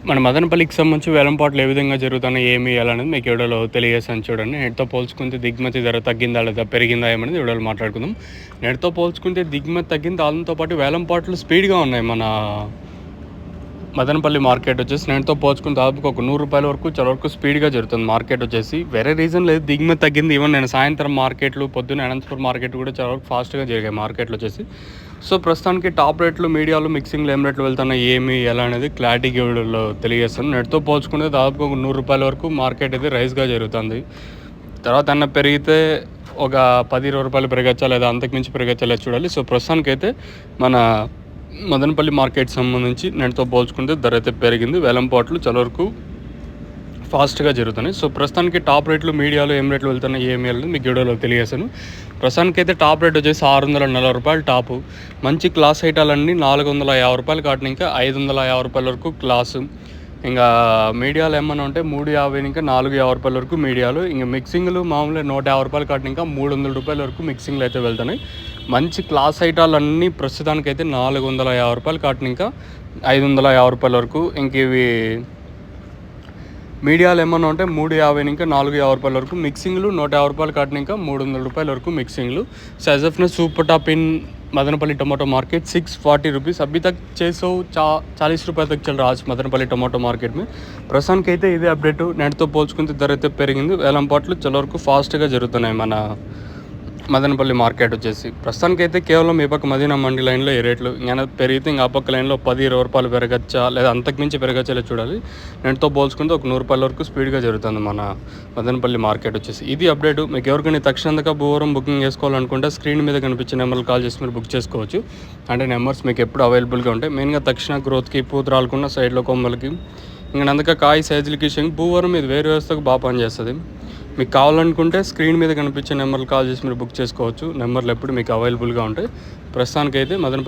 మన మదనపల్లికి సంబంధించి వేలంపాట్లు ఏ విధంగా జరుగుతున్నాయి, ఏమి అనేది మీకు వీడియోలో తెలియజేస్తాను చూడండి. నేటితో పోల్చుకుంటే దిగుమతి ధర తగ్గిందా లేదా పెరిగిందా ఏమనేది వీడియోలో మాట్లాడుకుందాం. నేటితో పోల్చుకుంటే దిగుమతి తగ్గింది, దాంతో పాటు వేలంపాట్లు స్పీడ్గా ఉన్నాయి. మన మదనపల్లి మార్కెట్ వచ్చేసి నేటితో పోల్చుకుని దాదాపు ఒక 100 రూపాయల వరకు చాలా వరకు స్పీడ్గా జరుగుతుంది మార్కెట్ వచ్చేసి. వేరే రీజన్ లేదు, దిగుమతి తగ్గింది. ఈవెన్ నేను సాయంత్రం మార్కెట్లు, పొద్దున్న అనంతపురం మార్కెట్ కూడా చాలా వరకు ఫాస్ట్గా జరిగాయి మార్కెట్లు వచ్చేసి. సో ప్రస్తుతానికి టాప్ రేట్లు, మీడియాలు, మిక్సింగ్లు ఏం రేట్లు వెళ్తున్నాయి, ఏమి ఎలా అనేది క్లారిటీగా వీడియోలో తెలియజేస్తాను. నెట్తో పోల్చుకుంటే దాదాపు ఒక 100 రూపాయల వరకు మార్కెట్ అయితే రైస్గా జరుగుతుంది. తర్వాత అన్న పెరిగితే ఒక 10-20 రూపాయలు పెరగచ్చా లేదా అంతకుమించి పెరగచ్చా లేదా చూడాలి. సో ప్రస్తుతానికైతే మన మదనపల్లి మార్కెట్ సంబంధించి నేటితో పోల్చుకుంటే ధర అయితే పెరిగింది. వేలంపాట్లు చాలా వరకు ఫాస్ట్గా జరుగుతున్నాయి. సో ప్రస్తుతానికి టాప్ రేట్లు, మీడియాలో ఏం రేట్లు వెళ్తున్నాయి, ఏమి వెళ్ళదు మీకు వీడియోలో తెలియజేశాను. ప్రస్తుతానికి అయితే టాప్ రేట్ వచ్చేసి 640 రూపాయలు టాపు. మంచి క్లాస్ ఐటాలన్నీ 450 రూపాయలు కాటిన ఇంకా 550 రూపాయల వరకు క్లాసు. ఇంకా మీడియాలు ఏమన్నా ఉంటే 350 ఇంకా 450 రూపాయల వరకు మీడియాలు. ఇంకా మిక్సింగ్లు మామూలుగా 150 రూపాయలు కాటిన ఇంకా 300 రూపాయల వరకు మిక్సింగ్లు అయితే వెళ్తున్నాయి. మంచి క్లాస్ ఐటాలన్నీ ప్రస్తుతానికైతే 450 రూపాయలు కాటిన ఇంకా 550 రూపాయల వరకు. ఇంక ఇవి మీడియాలు ఏమన్నా ఉంటే 350 ఇంకా 450 రూపాయల వరకు మిక్సింగ్లు, 150 రూపాయలు కాటిన ఇంకా 300 రూపాయల వరకు మిక్సింగ్లు. So as of now super top in Madanapalle tomato market 640 rupees अभी तक 640 रुपये तक चल रहा है आज मदनपल्ली टमाटो मार्केट में. ప్రస్తుతానికి అయితే ఇదే అప్డేట్. నేటితో పోల్చుకుంటే ధర అయితే పెరిగింది. వేలంపాట్లు చాలా వరకు ఫాస్ట్గా జరుగుతున్నాయి మన మదనపల్లి మార్కెట్ వచ్చేసి. ప్రస్తుతానికైతే కేవలం ఈ పక్క మదీనా మండి లైన్లో ఏ రేట్లు ఇంకా పెరిగితే ఇంకా ఆ పక్క లైన్లో 10-20 రూపాయలు పెరగచ్చా లేదా అంతకుమించి పెరగచ్చా లేదా చూడాలి. నేటితో పోల్చుకుంటే ఒక 100 రూపాయల వరకు స్పీడ్గా జరుగుతుంది మన మదనపల్లి మార్కెట్ వచ్చేసి. ఇది అప్డేట్. మీకు ఎవరికైనా తక్షణంగా భూవరం బుకింగ్ చేసుకోవాలనుకుంటే స్క్రీన్ మీద కనిపించే నెంబర్లు కాల్ చేసి మీరు బుక్ చేసుకోవచ్చు. అంటే నెంబర్స్ మీకు ఎప్పుడు అవైలబుల్గా ఉంటాయి. మెయిన్గా తక్షణ గ్రోత్కి, పూతరాలకున్న సైడ్లో కొమ్మలకి, ఇంకా అందుకే కాయ సైజులకి భూవరం ఇది వేరే వ్యవస్థకు బాగా పనిచేస్తుంది. మీకు కావాలనుకుంటే స్క్రీన్ మీద కనిపించే నెంబర్లు కాల్ చేసి మీరు బుక్ చేసుకోవచ్చు. నెంబర్లు ఎప్పుడు మీకు అవైలబుల్గా ఉంటాయి. ప్రస్తుతానికైతే